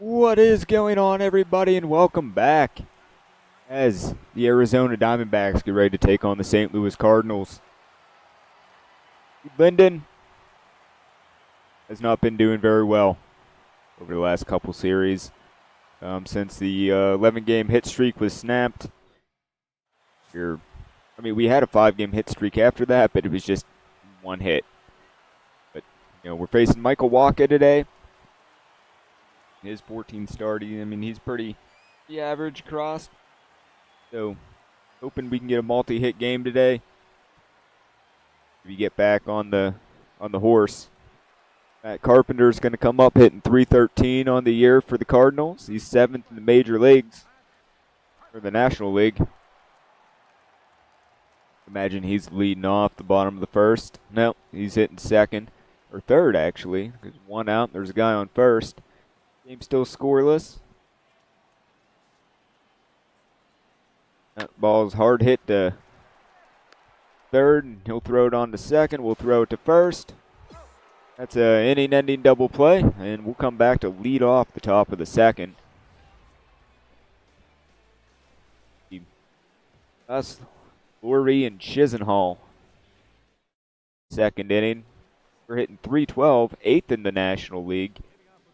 What is going on, everybody, and welcome back as the Arizona Diamondbacks get ready to take on the St. Louis Cardinals. Linden has not been doing very well over the last couple series since the 11-game hit streak was snapped. We had a 5-game hit streak after that, but it was just one hit. But, we're facing Michael Wacha today. His 14 starting, he's pretty average across. So, hoping we can get a multi-hit game today. We get back on the horse. Matt Carpenter's going to come up hitting .313 on the year for the Cardinals. He's 7th in the major leagues, or the National League. Imagine he's leading off the bottom of the first. No, he's hitting second, or third actually. There's one out, there's a guy on first. Game still scoreless. That ball's hard hit to third, and he'll throw it on to second. We'll throw it to first. That's an inning-ending double play, and we'll come back to lead off the top of the second. Us, Lurie, and Chisenhall. Second inning. We're hitting .312, 8th in the National League.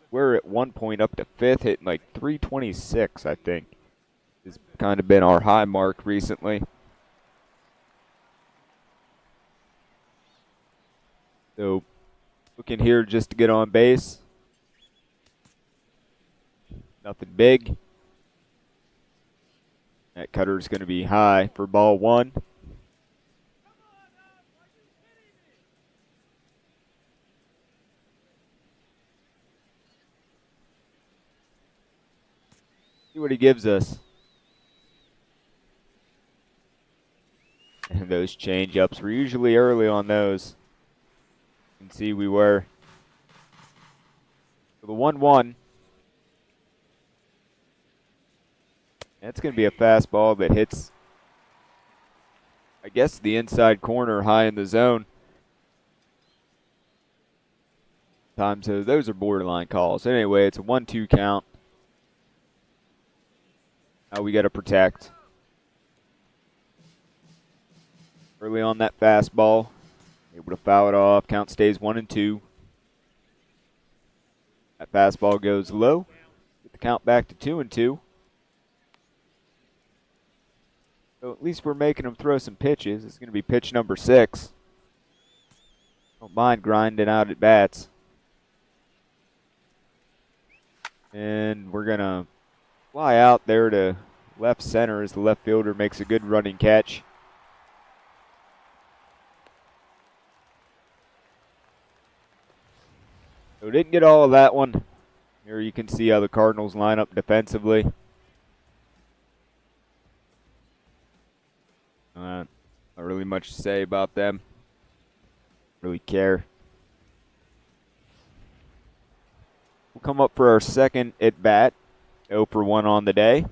We're at one point up to 5th, hitting like .326, I think. Has kind of been our high mark recently. So, looking here just to get on base. Nothing big. That cutter's going to be high for ball one. See what he gives us. And those change-ups were usually early on those. You can see we were. So the 1-1. That's going to be a fastball that hits, I guess, the inside corner high in the zone. Sometimes those are borderline calls. Anyway, it's a 1-2 count. Now we got to protect. Early on that fastball, able to foul it off. Count stays 1-2. That fastball goes low. Get the count back to 2-2. So at least we're making him throw some pitches. It's going to be pitch number 6. Don't mind grinding out at bats. And we're going to fly out there to left center as the left fielder makes a good running catch. So didn't get all of that one. Here you can see how the Cardinals line up defensively. Not really much to say about them. Really care. We'll come up for our second at bat. 0 for 1 on the day.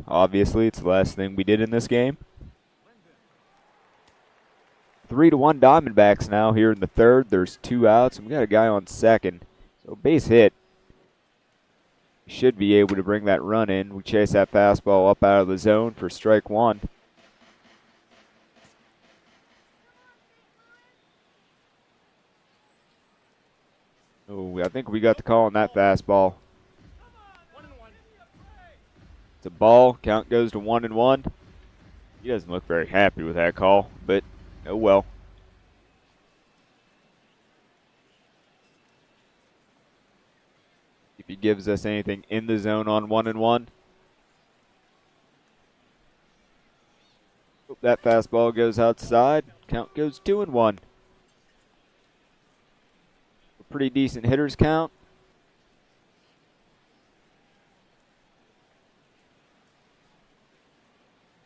Obviously, it's the last thing we did in this game. 3-1 Diamondbacks now here in the third. There's 2 outs, and we got a guy on second. So base hit. Should be able to bring that run in. We chase that fastball up out of the zone for strike 1. Oh, I think we got the call on that fastball. It's a ball. Count goes to 1-1. He doesn't look very happy with that call, but oh well. If he gives us anything in the zone on 1-1. Hope that fastball goes outside. Count goes 2-1. A pretty decent hitter's count.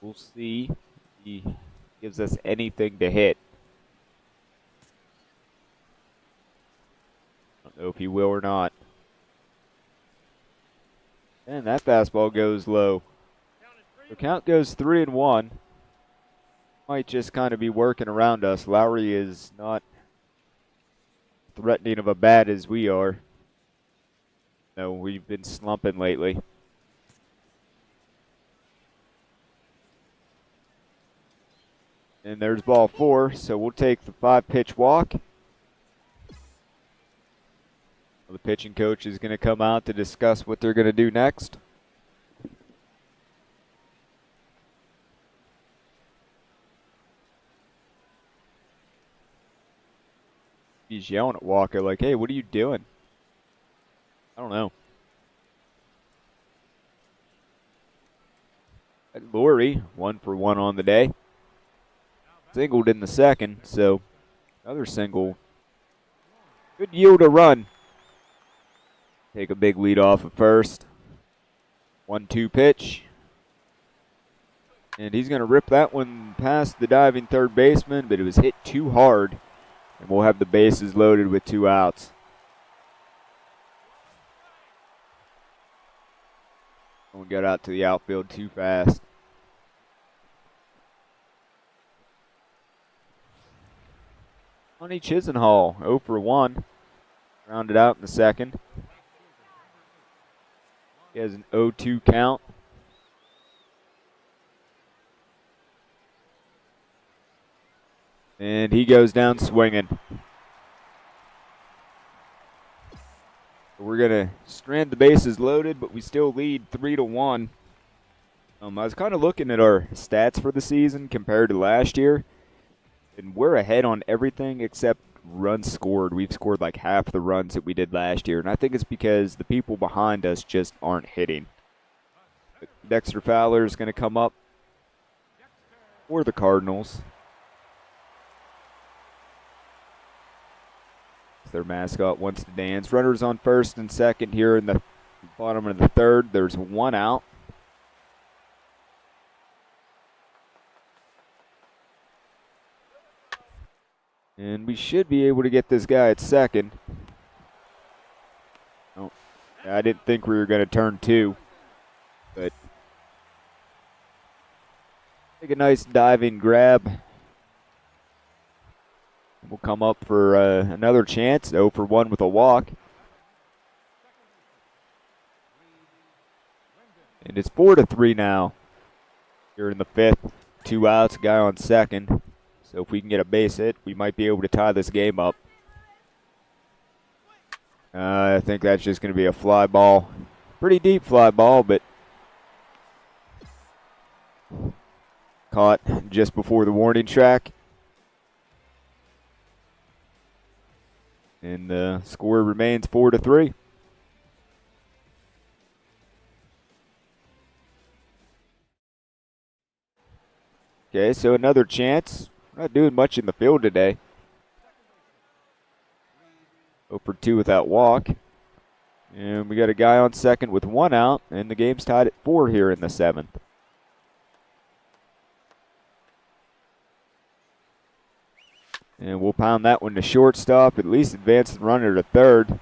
We'll see if he gives us anything to hit. I don't know if he will or not. And that fastball goes low. The count goes 3-1. Might just kind of be working around us. Lowry is not threatening of a bat as we are. No, we've been slumping lately. And there's ball 4, so we'll take the 5-pitch walk. The pitching coach is going to come out to discuss what they're going to do next. He's yelling at Walker like, hey, what are you doing? I don't know. Lowry, 1 for 1 on the day. Singled in the second, so another single. Good yield a run. Take a big lead off at first. 1-2 pitch. And he's going to rip that one past the diving third baseman, but it was hit too hard. And we'll have the bases loaded with 2 outs. We got out to the outfield too fast. Sonny Chisenhall, 0 for 1. Rounded out in the second. He has an 0-2 count. And he goes down swinging. We're going to strand the bases loaded, but we still lead 3-1. I was kind of looking at our stats for the season compared to last year. And we're ahead on everything except runs scored. We've scored like half the runs that we did last year. And I think it's because the people behind us just aren't hitting. Dexter Fowler is going to come up for the Cardinals. Their mascot wants to dance. Runners on first and second here in the bottom of the third. There's 1 out. And we should be able to get this guy at second. Oh, I didn't think we were going to turn 2. But take a nice diving grab. We'll come up for another chance. 0 for 1 with a walk. And it's 4-3 now. Here in the 5th. 2 outs, guy on second. So if we can get a base hit, we might be able to tie this game up. I think that's just going to be a fly ball. Pretty deep fly ball, but caught just before the warning track. And the score remains 4-3. Okay, so another chance. We're not doing much in the field today. 0 for 2 with that walk. And we got a guy on second with 1 out, and the game's tied at 4 here in the 7th. And we'll pound that one to shortstop, at least advance the runner to third.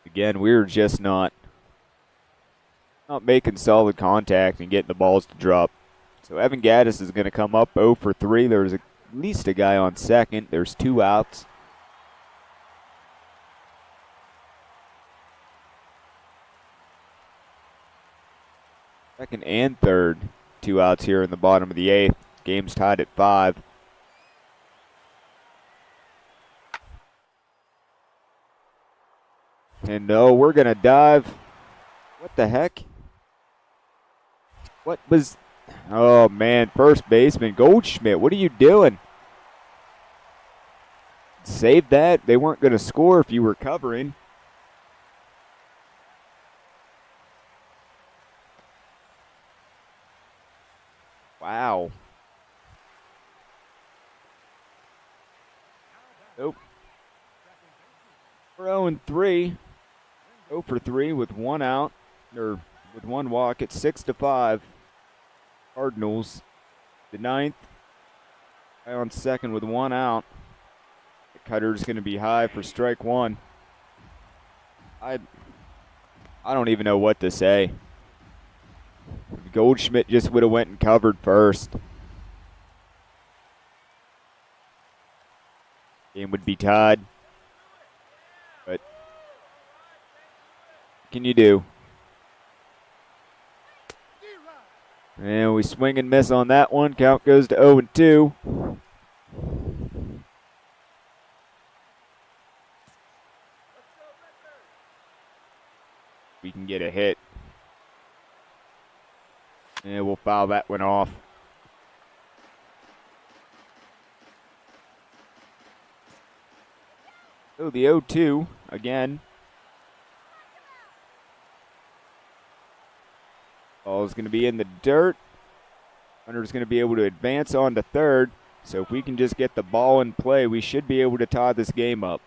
Again, we're just not making solid contact and getting the balls to drop. So Evan Gaddis is going to come up 0 for 3. There's at least a guy on second. There's 2 outs. Second and third. 2 outs here in the bottom of the 8th. Game's tied at 5. And no, we're going to dive. What the heck? What was... Oh, man. First baseman Goldschmidt, what are you doing? Save that. They weren't going to score if you were covering. Wow. Nope. We're 0-3. 0 for 3 with 1 out, or with 1 walk. It's 6-5. Cardinals. The 9th. Guy on second with 1 out. The cutter's going to be high for strike 1. I don't even know what to say. Goldschmidt just would have went and covered first. Game would be tied can you do? And we swing and miss on that one. Count goes to 0-2. We can get a hit. And we'll foul that one off. So the 0-2 again. Ball is going to be in the dirt. Hunter's going to be able to advance on to third. So if we can just get the ball in play, we should be able to tie this game up.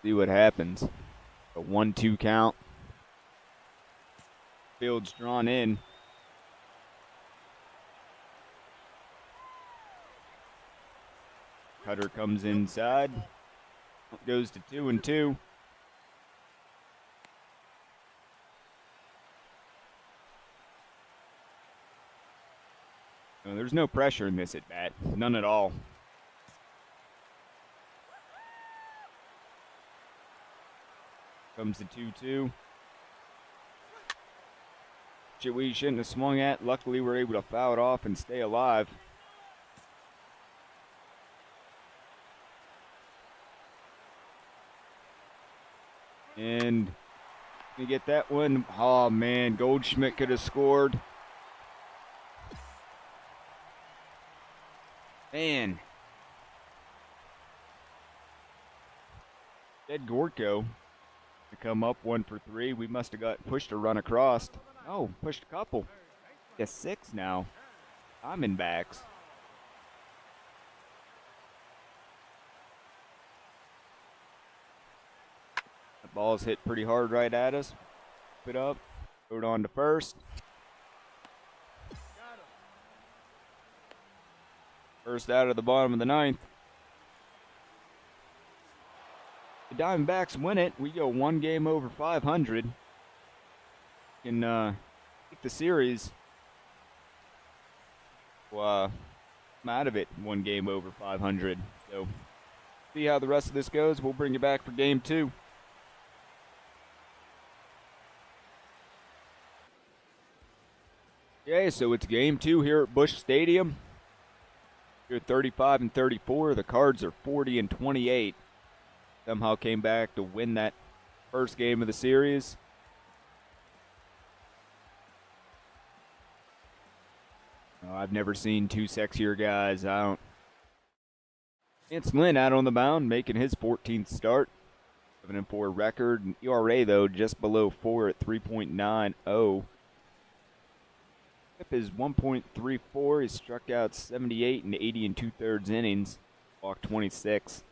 See what happens. A 1-2 count. Field's drawn in. Cutter comes inside. Goes to 2-2. No, there's no pressure in this at bat. None at all. Comes to 2-2. Shit we shouldn't have swung at. Luckily, we're able to foul it off and stay alive. And we get that one. Oh, man. Goldschmidt could have scored. Man. Ed Gorko to come up 1 for 3. We must have got pushed a run across. Oh, pushed a couple. Guess 6 now. Diamondbacks. The ball's hit pretty hard right at us. Put it up. Throw it on to first. First out of the bottom of the 9th. The Diamondbacks win it. We go 1 game over 500. Can take the series. Well, I'm out of it 1 game over 500. So, see how the rest of this goes. We'll bring you back for game 2. Okay, so it's game 2 here at Busch Stadium. You're 35-34. The Cards are 40-28. Somehow came back to win that first game of the series. Oh, I've never seen 2 sexier guys. It's Linden out on the mound, making his 14th start. 7-4 record. And ERA, though, just below 4 at 3.90. Whip is 1.34. He struck out 78 and 80 2/3 innings. Walked 26.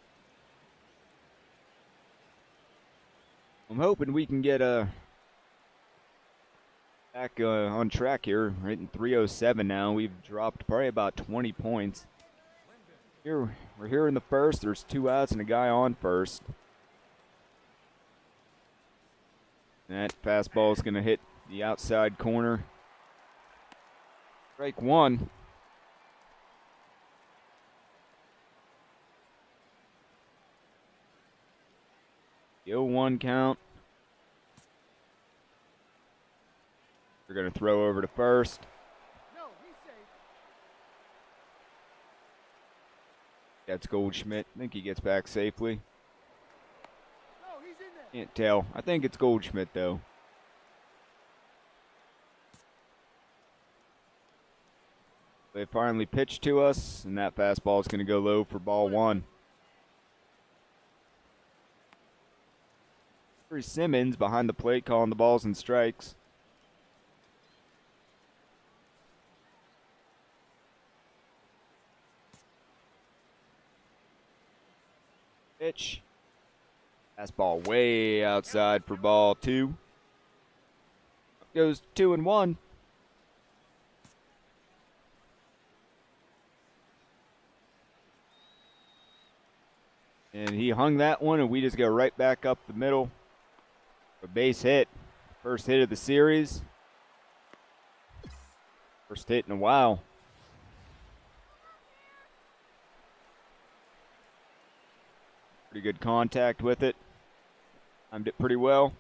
I'm hoping we can get back on track here. We're hitting 307 now. We've dropped probably about 20 points. We're here in the first. There's 2 outs and a guy on first. That fastball is going to hit the outside corner. Strike 1. The 0-1 count. We're going to throw over to first. No, he's safe. That's Goldschmidt. I think he gets back safely. No, he's in there. Can't tell. I think it's Goldschmidt, though. They finally pitched to us, and that fastball is going to go low for ball 1. Simmons behind the plate calling the balls and strikes. Pitch. Fastball way outside for ball 2. Goes 2-1. And he hung that one, and we just go right back up the middle. A base hit. First hit of the series. First hit in a while. good contact with it. Timed it pretty well.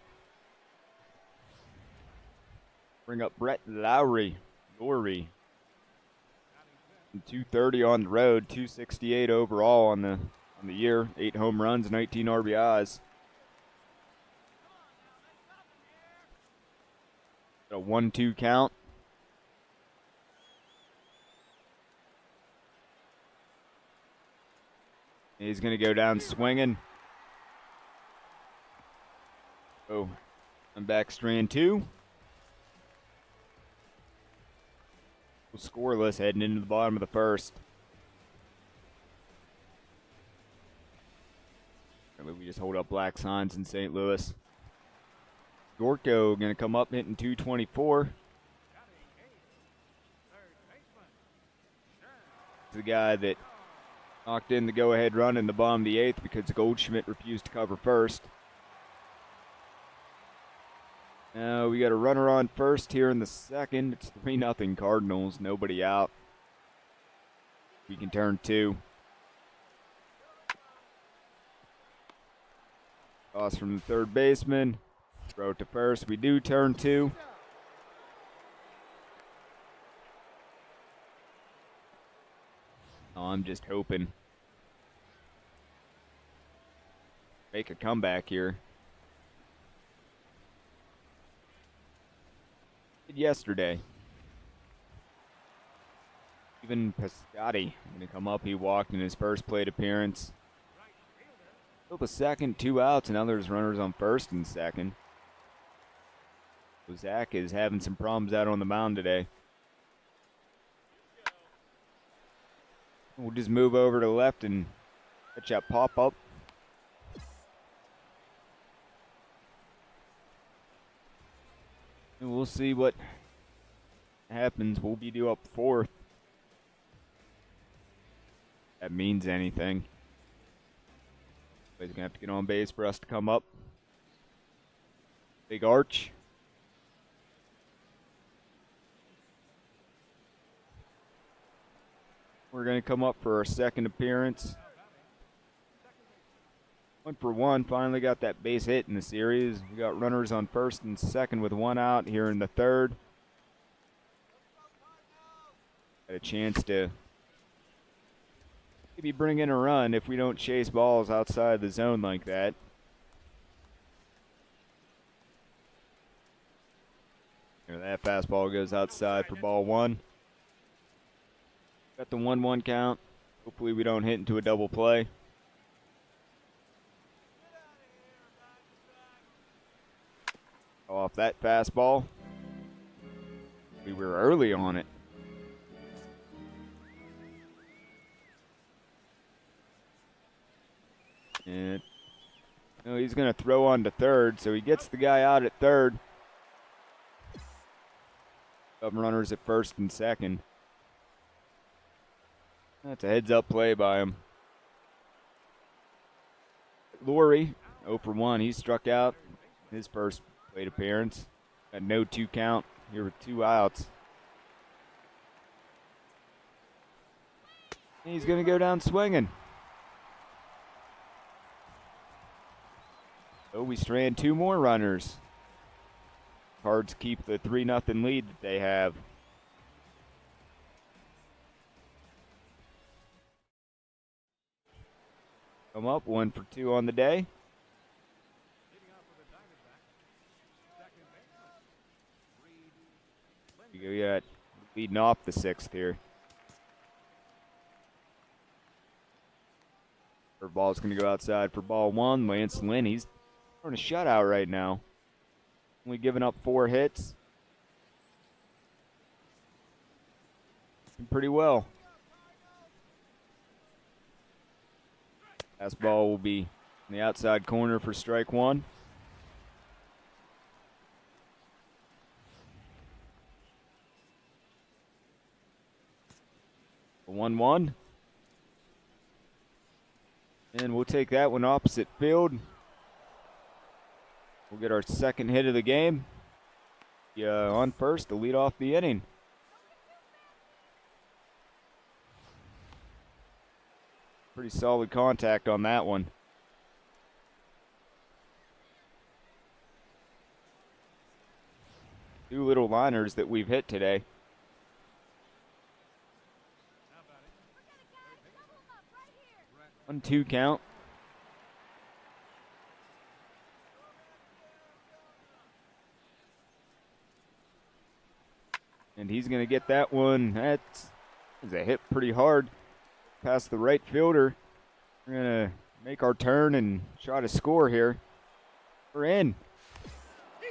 Bring up Brett Lowry. 230 on the road, 268 overall on the year. 8 home runs, 19 RBIs. A 1-2 count. He's going to go down swinging. Oh, I'm back strand 2. Scoreless heading into the bottom of the first. We just hold up black signs in St. Louis. Gorko going to come up hitting 224. It's the guy that knocked in the go-ahead run in the bottom of the 8th because Goldschmidt refused to cover first. Now we got a runner on first here in the second. It's 3-0 Cardinals. Nobody out. We can turn 2. Toss from the third baseman. Throw it to first. We do turn 2. Oh, I'm just hoping. Make a comeback here. Yesterday. Even Piscotti going to come up. He walked in his first plate appearance. Still the second, 2 outs, and now there's runners on first and second. So Zach is having some problems out on the mound today. We'll just move over to the left and catch that pop up. And we'll see what happens. We'll be due up 4th. That means anything. He's going to have to get on base for us to come up. Big arch. We're going to come up for our second appearance. 1 for 1. Finally got that base hit in the series. We got runners on first and second with 1 out here in the third. Got a chance to maybe bring in a run if we don't chase balls outside the zone like that. Here, that fastball goes outside for ball 1. Got the 1-1 count. Hopefully we don't hit into a double play. Off that fastball. We were early on it. And he's going to throw on to third, so he gets the guy out at third. Some runners at first and second. That's a heads-up play by him. Lowry, 0 for 1. He struck out his first plate appearance. Got no 2 count here with 2 outs. And he's going to go down swinging. So we strand 2 more runners. Cards keep the 3-0 lead that they have. Come up 1 for 2 on the day. We got leading off the 6th here. Ball's going to go outside for ball 1. Lance Lynn, he's throwing a shutout right now. Only giving up 4 hits. Doing pretty well. Fastball will be in the outside corner for strike 1. A 1-1. And we'll take that one opposite field. We'll get our second hit of the game. On first to lead off the inning. Pretty solid contact on that one. 2 little liners that we've hit today. 1-2 count. And he's going to get that one. That's a hit pretty hard past the right fielder. We're going to make our turn and try to score here. We're in.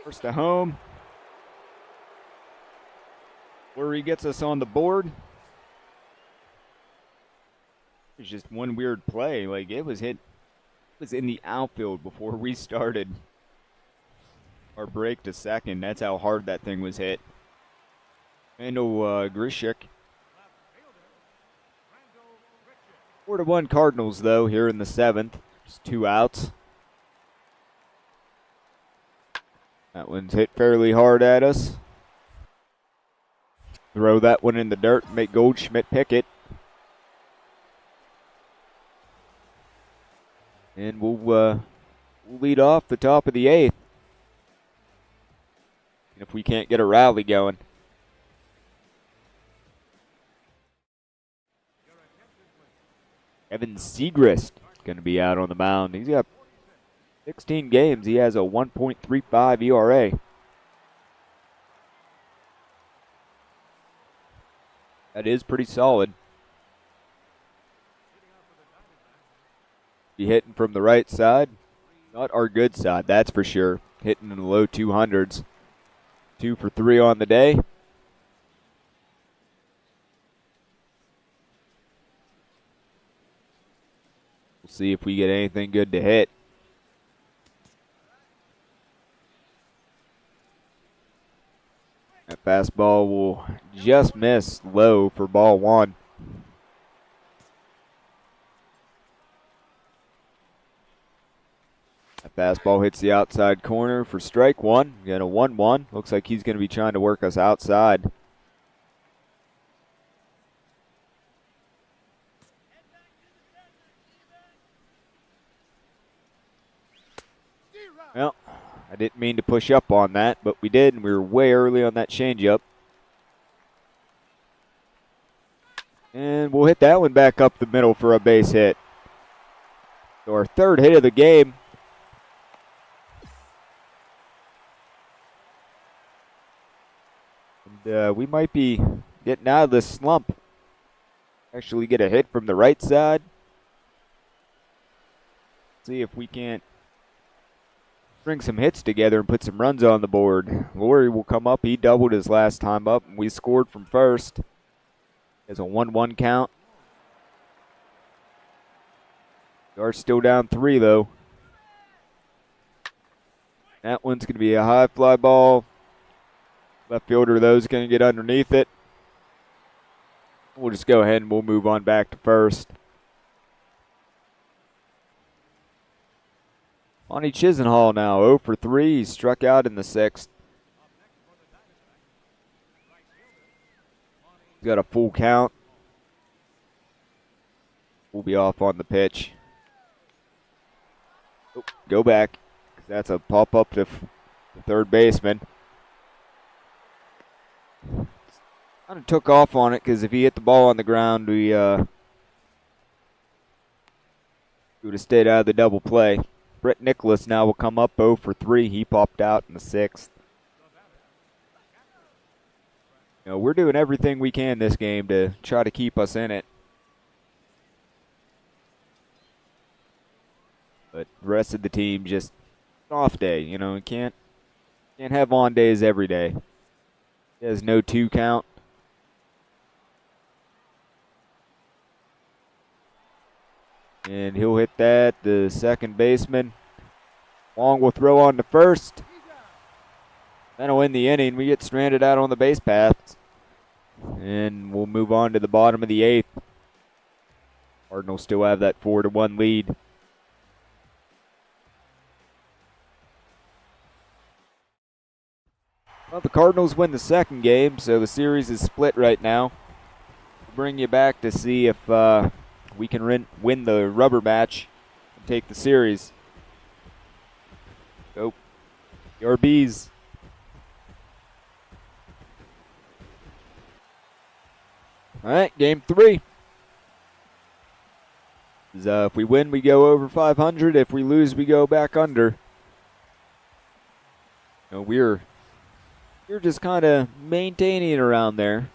First to home. Fleury gets us on the board. It's just one weird play. Like, it was in the outfield before we started our break to second. That's how hard that thing was hit. Randall Grishik. 4-1 Cardinals, though, here in the 7th. Just 2 outs. That one's hit fairly hard at us. Throw that one in the dirt, make Goldschmidt pick it. And we'll lead off the top of the 8th. If we can't get a rally going. Evan Segrist going to be out on the mound. He's got 16 games. He has a 1.35 ERA. That is pretty solid. Be hitting from the right side. Not our good side, that's for sure. Hitting in the low 200s. 2 for 3 on the day. We'll see if we get anything good to hit. That fastball will just miss low for ball 1. That fastball hits the outside corner for strike 1. We got a 1-1. Looks like he's going to be trying to work us outside. Well, I didn't mean to push up on that, but we did, and we were way early on that changeup. And we'll hit that one back up the middle for a base hit. So our 3rd hit of the game. And we might be getting out of this slump. Actually get a hit from the right side. See if we can't bring some hits together and put some runs on the board. Laurie will come up. He doubled his last time up, and we scored from first. There's a 1-1 count. We are still down 3, though. That one's going to be a high fly ball. Left fielder, though, is going to get underneath it. We'll just go ahead and we'll move on back to first. Monty Chisenhall now 0 for 3. He struck out in the 6th. He's got a full count. We'll be off on the pitch. Oh, go back. That's a pop up to the third baseman. Kind of took off on it because if he hit the ball on the ground, we would have stayed out of the double play. Brett Nicholas now will come up 0 for 3. He popped out in the 6th. You know, we're doing everything we can this game to try to keep us in it. But the rest of the team just an off day. You know, we can't have on days every day. He has no 2 count. And he'll hit that, the second baseman. Long will throw on to first. That'll end the inning. We get stranded out on the base paths. And we'll move on to the bottom of the 8th. Cardinals still have that 4-1 lead. Well, the Cardinals win the second game, so the series is split right now. We'll bring you back to see if we can win the rubber match and take the series. Go. The RBs. All right, game 3. If we win, we go over 500. If we lose, we go back under. We're just kind of maintaining around there.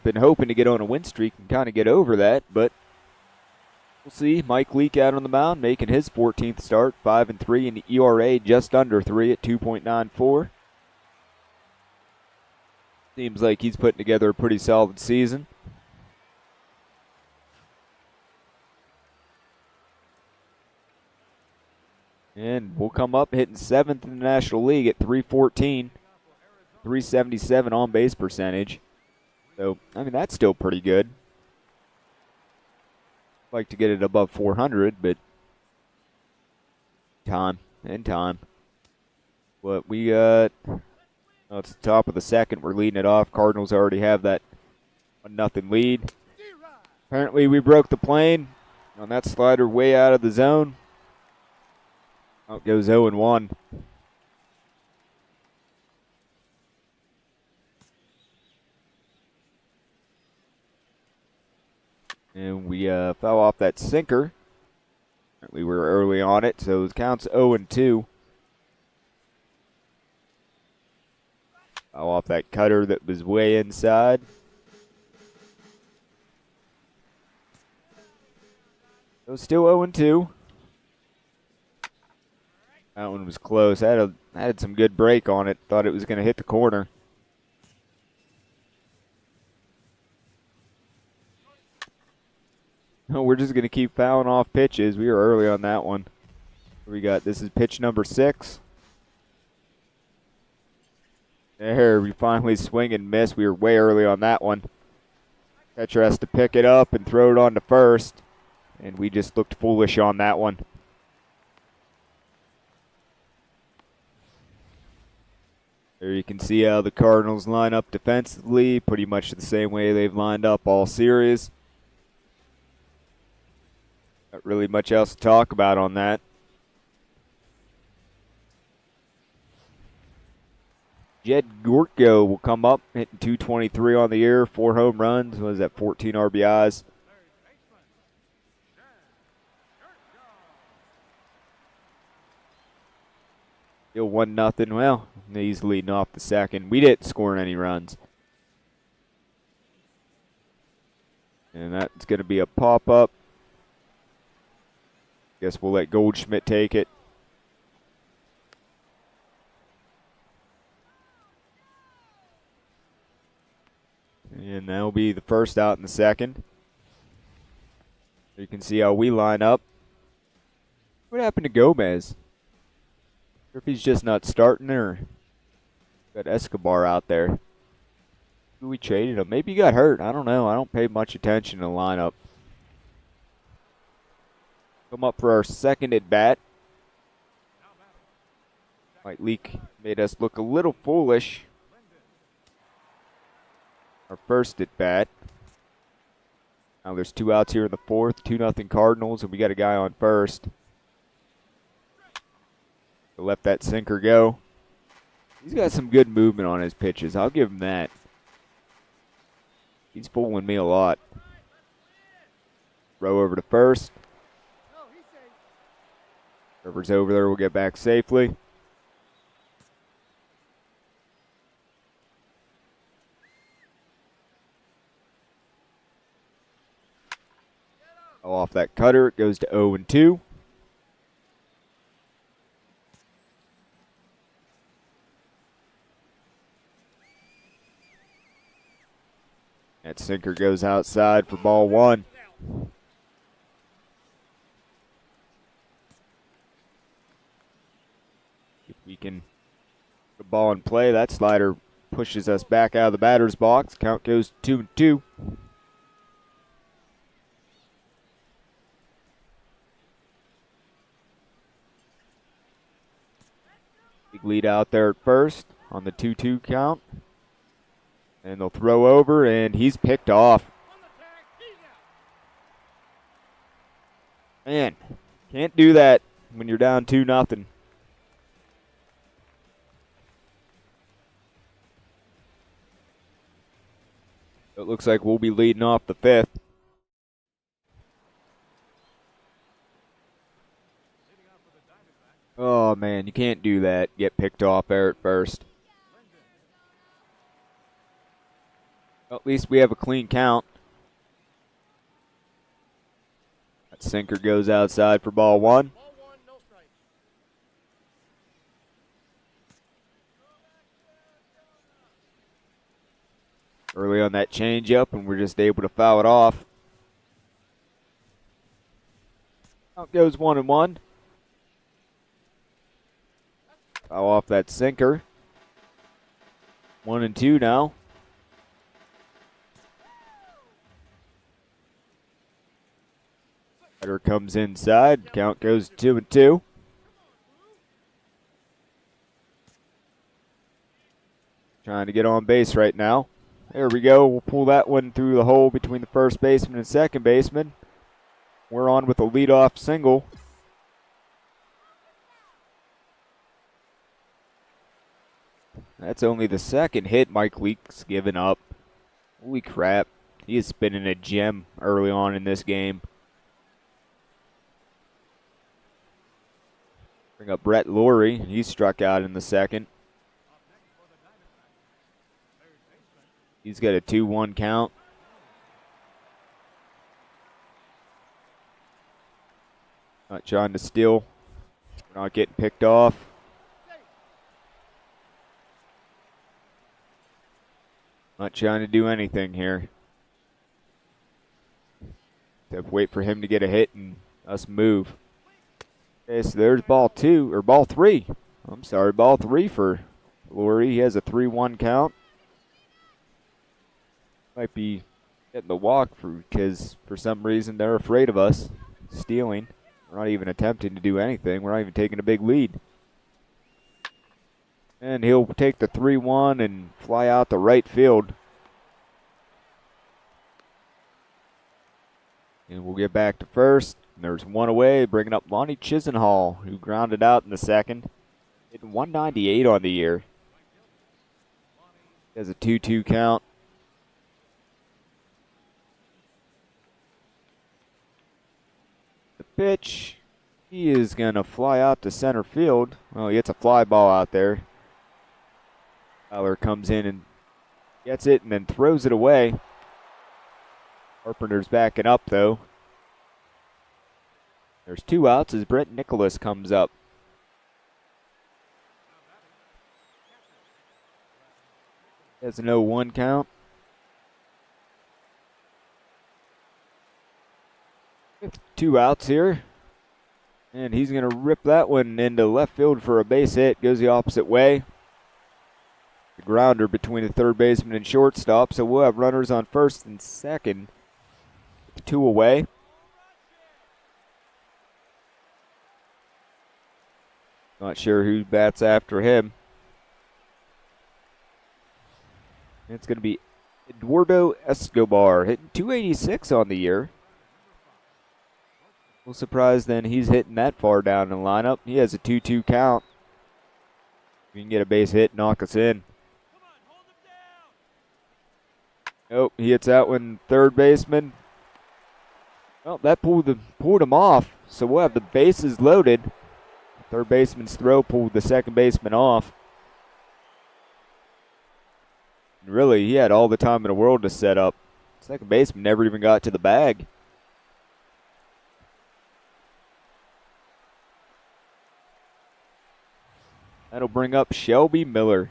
Been hoping to get on a win streak and kind of get over that, but we'll see. Mike Leake out on the mound, making his 14th start, 5-3, and the ERA just under 3 at 2.94. Seems like he's putting together a pretty solid season. And we'll come up hitting 7th in the National League at 314, 377 on base percentage. So, I mean, that's still pretty good. Like to get it above 400, but time. What we got, it's the top of the second. We're leading it off. Cardinals already have that 1-0 lead. Apparently we broke the plane on that slider way out of the zone. Out goes 0-1. And we fell off that sinker. We were early on it, so it counts 0-2. Fell off that cutter that was way inside. So still 0-2. That one was close. I had some good break on it. Thought it was going to hit the corner. No, we're just going to keep fouling off pitches. We were early on that one. This is pitch number 6. There, we finally swing and miss. We were way early on that one. Catcher has to pick it up and throw it on to first. And we just looked foolish on that one. There you can see how the Cardinals line up defensively. Pretty much the same way they've lined up all series. Not really much else to talk about on that. Jed Gortko will come up, hitting 223 on the year, 4 home runs. Was that 14 RBIs? Still 1-0. Well, he's leading off the second. We didn't score any runs. And that's going to be a pop-up. Guess we'll let Goldschmidt take it. And that'll be the first out in the second. You can see how we line up. What happened to Gomez? Or if he's just not starting, or got Escobar out there. Who we traded him? Maybe he got hurt. I don't know. I don't pay much attention to the lineup. Come up for our second at bat. Mike Leake made us look a little foolish. Our first at bat. Now there's 2 outs here in the 4th. 2-0 Cardinals, and we got a guy on first. Let that sinker go. He's got some good movement on his pitches. I'll give him that. He's fooling me a lot. Throw over to first. Whoever's over there will get back safely. Off that cutter, it goes to 0-2. That sinker goes outside for ball 1. If we can get the ball in play, that slider pushes us back out of the batter's box. Count goes 2-2. Big lead out there at first on the 2-2 count. And they'll throw over, and he's picked off. Man, can't do that when you're down 2-0. It looks like we'll be leading off the fifth. Oh, man, you can't do that. Get picked off there at first. Well, at least we have a clean count. That sinker goes outside for ball one. Early on that changeup, and we're just able to foul it off. Out goes 1-1. Foul off that sinker. 1-2 now. Batter comes inside. Count goes 2-2. Trying to get on base right now. There we go. We'll pull that one through the hole between the first baseman and second baseman. We're on with a leadoff single. That's only the second hit Mike Leake's given up. Holy crap. He is spinning a gem early on in this game. Bring up Brett Laurie. He struck out in the second. He's got a 2-1 count. Not trying to steal. Not getting picked off. Not trying to do anything here. Except wait for him to get a hit and us move. Okay, so there's ball three. I'm sorry, ball three for Laurie. He has a 3-1 count. Might be getting the walk because for some reason they're afraid of us stealing. We're not even attempting to do anything. We're not even taking a big lead. And he'll take the 3-1 and fly out to right field. And we'll get back to first. And there's one away, bringing up Lonnie Chisenhall, who grounded out in the second. Hitting 198 on the year. He has a 2-2 count. The pitch, he is going to fly out to center field. Well, he hits a fly ball out there. Fowler comes in and gets it and then throws it away. Carpenter's backing up, though. There's 2 outs as Brent Nicholas comes up. Has an 0-1 count. With 2 outs here. And he's going to rip that one into left field for a base hit. Goes the opposite way. The grounder between the third baseman and shortstop. So we'll have runners on first and second. 2 away. Not sure who bats after him. It's going to be Eduardo Escobar, hitting 286 on the year. A little surprised then he's hitting that far down in the lineup. He has a 2-2 count. We can get a base hit, knock us in. Nope, he hits that one, third baseman. Well, that pulled him off, so we'll have the bases loaded. Third baseman's throw pulled the second baseman off. And really, he had all the time in the world to set up. Second baseman never even got to the bag. That'll bring up Shelby Miller.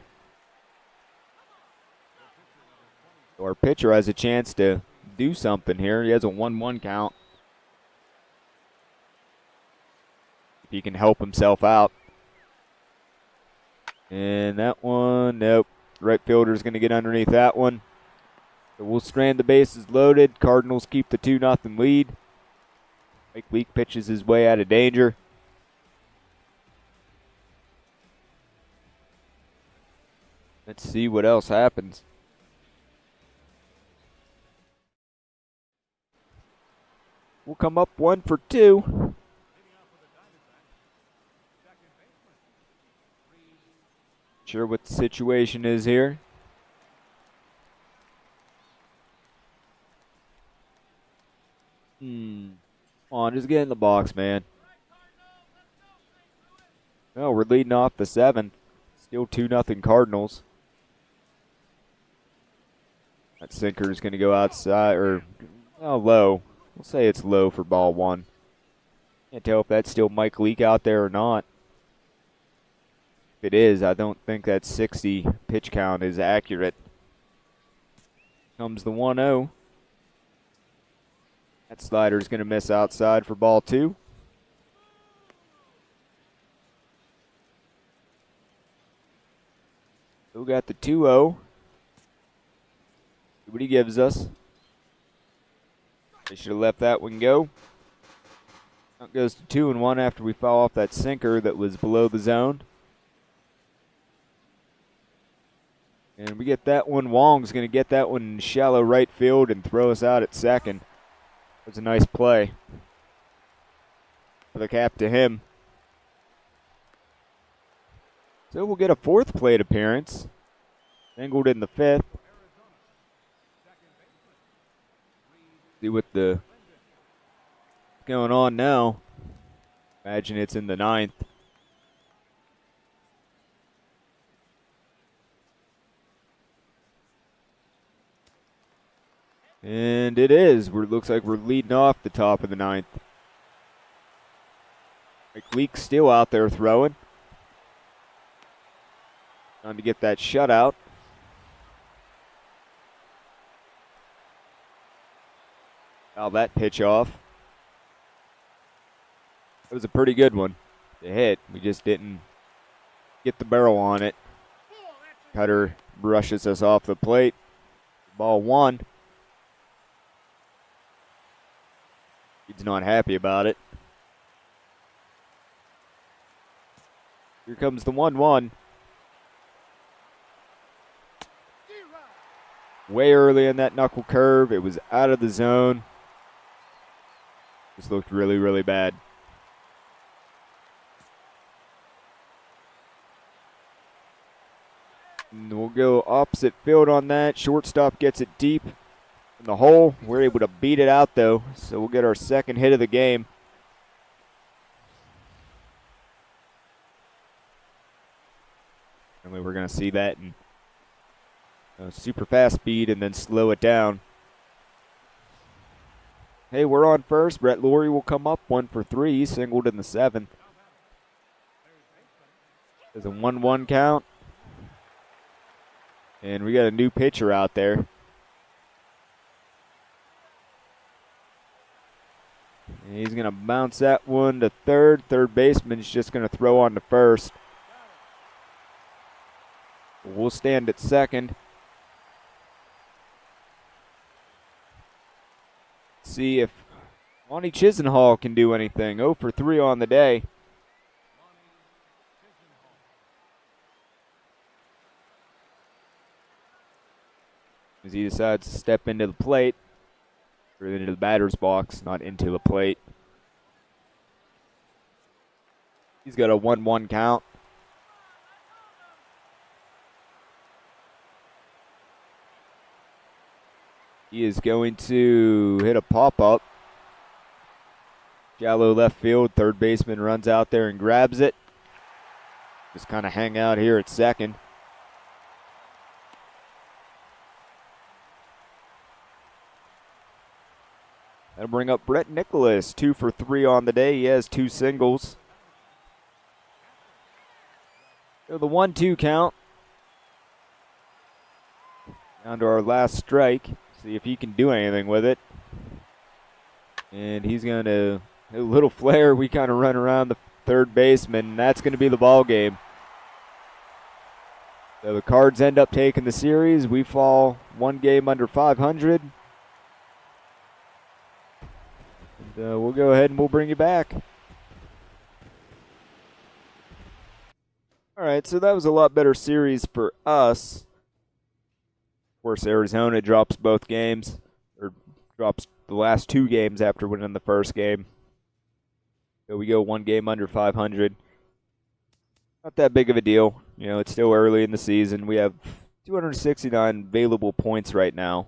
So our pitcher has a chance to do something here. He has a 1-1 count. If he can help himself out. And that one, nope. Right fielder's going to get underneath that one. So we'll strand the bases loaded. Cardinals keep the 2-0 lead. Mike Leake pitches his way out of danger. Let's see what else happens. We'll come up 1 for 2. Sure what the situation is here. Come on, just get in the box, man. No, we're leading off the 7th. Still 2-0 Cardinals. That sinker is going to go outside, or low. We'll say it's low for ball 1. Can't tell if that's still Mike Leake out there or not. If it is, I don't think that 60 pitch count is accurate. Comes the 1-0. That slider is going to miss outside for ball 2. Still got the 2-0. See what he gives us. They should have left that one go. It goes to 2-1 after we foul off that sinker that was below the zone. And we get that one. Wong's going to get that one in shallow right field and throw us out at second. It was a nice play. For the cap to him. So we'll get a 4th plate appearance. Angled in the 5th. See what the going on now. Imagine it's in the 9th. And it is. Looks like we're leading off the top of the 9th. Mike Leake's still out there throwing. Trying to get that shutout. Foul that pitch off. It was a pretty good one to hit. We just didn't get the barrel on it. Cutter brushes us off the plate. Ball 1. He's not happy about it. Here comes the 1-1. Way early in that knuckle curve. It was out of the zone. Just looked really, really bad. And we'll go opposite field on that. Shortstop gets it deep in the hole. We're able to beat it out, though. So we'll get our 2nd hit of the game. And we're going to see that in super fast speed and then slow it down. Hey, we're on first. Brett Laurie will come up 1 for 3. He singled in the 7th. There's a 1-1 count. And we got a new pitcher out there. And he's going to bounce that one to third. Third baseman's just going to throw on to first. We'll stand at second. See if Monty Chisenhall can do anything. 0 for 3 on the day. As he decides to step into the plate. Or into the batter's box, not into the plate. He's got a 1-1 count. He is going to hit a pop-up. Shallow left field. Third baseman runs out there and grabs it. Just kind of hang out here at second. That'll bring up Brett Nicholas. 2 for 3 on the day. He has 2 singles. So the 1-2 count. Down to our last strike. See if he can do anything with it. And he's going to, a little flare. We kind of run around the third baseman. That's going to be the ball game. So the Cards end up taking the series. We fall 1 game under 500. And we'll go ahead and we'll bring you back. All right, so that was a lot better series for us. Of course, Arizona drops both games, or drops the last 2 games after winning the first game. So we go 1 game under 500. Not that big of a deal. You know, it's still early in the season. We have 269 available points right now.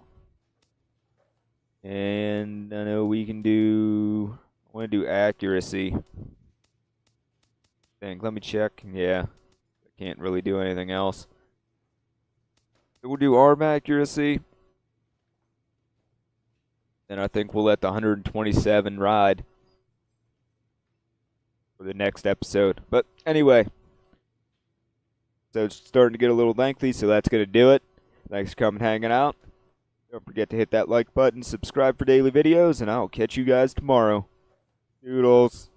And I know we can do, want to do accuracy. Let me check. Yeah, I can't really do anything else. So we'll do arm accuracy. And I think we'll let the 127 ride for the next episode. But anyway, so it's starting to get a little lengthy, so that's going to do it. Thanks for coming hanging out. Don't forget to hit that like button, subscribe for daily videos, and I'll catch you guys tomorrow. Noodles.